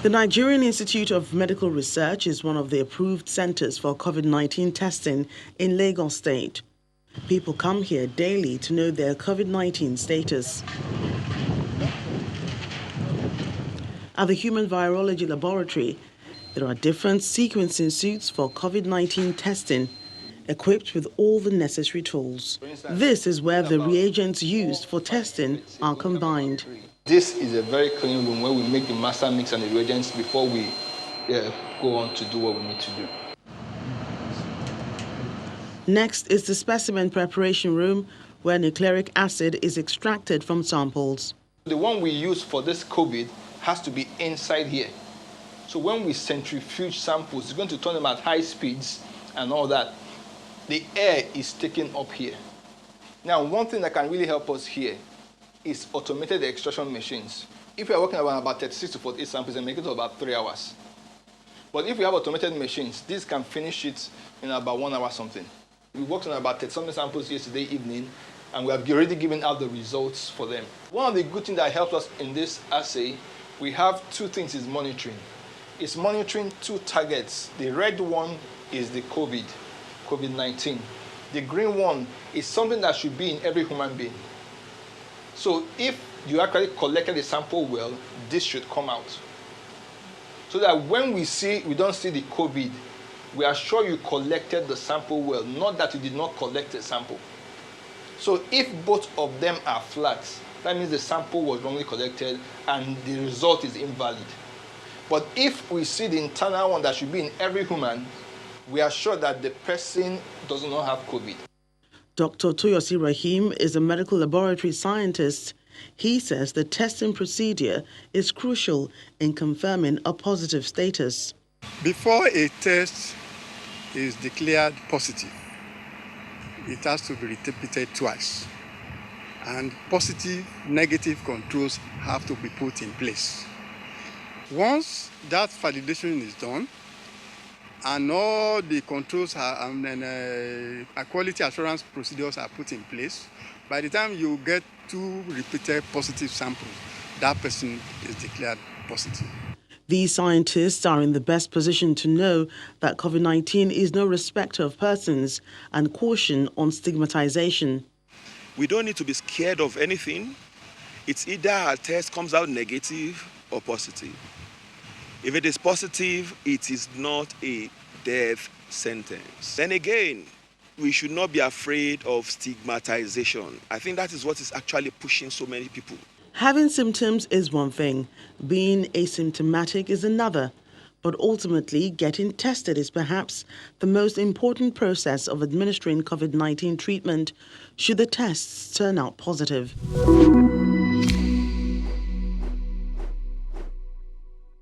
The Nigerian Institute of Medical Research is one of the approved centers for COVID-19 testing in Lagos State. People come here daily to know their COVID-19 status. At the Human Virology Laboratory, there are different sequencing suites for COVID-19 testing, equipped with all the necessary tools. This is where the reagents used for testing are combined. This is a very clean room where we make the master mix and the reagents before we go on to do what we need to do. Next is the specimen preparation room, where nucleic acid is extracted from samples. The one we use for this COVID has to be inside here. So when we centrifuge samples, it's going to turn them at high speeds and all that. The air is taken up here. Now, one thing that can really help us here is automated extraction machines. If we are working around about 36 to 48 samples and make it to about 3 hours. But if we have automated machines, these can finish it in about 1 hour something. We worked on about 30-something samples yesterday evening, and we have already given out the results for them. One of the good things that helps us in this assay, we have two things it's monitoring. It's monitoring two targets. The red one is the COVID-19. The green one is something that should be in every human being. So if you actually collected the sample well, this should come out. So that when we don't see the COVID, we are sure you collected the sample well, not that you did not collect a sample. So if both of them are flat, that means the sample was wrongly collected and the result is invalid. But if we see the internal one that should be in every human, we are sure that the person does not have COVID. Dr. Toyosi Rahim is a medical laboratory scientist. He says the testing procedure is crucial in confirming a positive status. Before a test is declared positive, it has to be repeated twice. And positive, negative controls have to be put in place. Once that validation is done, and all the controls and quality assurance procedures are put in place, by the time you get 2 repeated positive samples, that person is declared positive. These scientists are in the best position to know that COVID-19 is no respecter of persons and caution on stigmatization. We don't need to be scared of anything. It's either our test comes out negative or positive. If it is positive, it is not a death sentence. Then again, we should not be afraid of stigmatization. I think that is what is actually pushing so many people. Having symptoms is one thing, being asymptomatic is another. But ultimately, getting tested is perhaps the most important process of administering COVID-19 treatment should the tests turn out positive.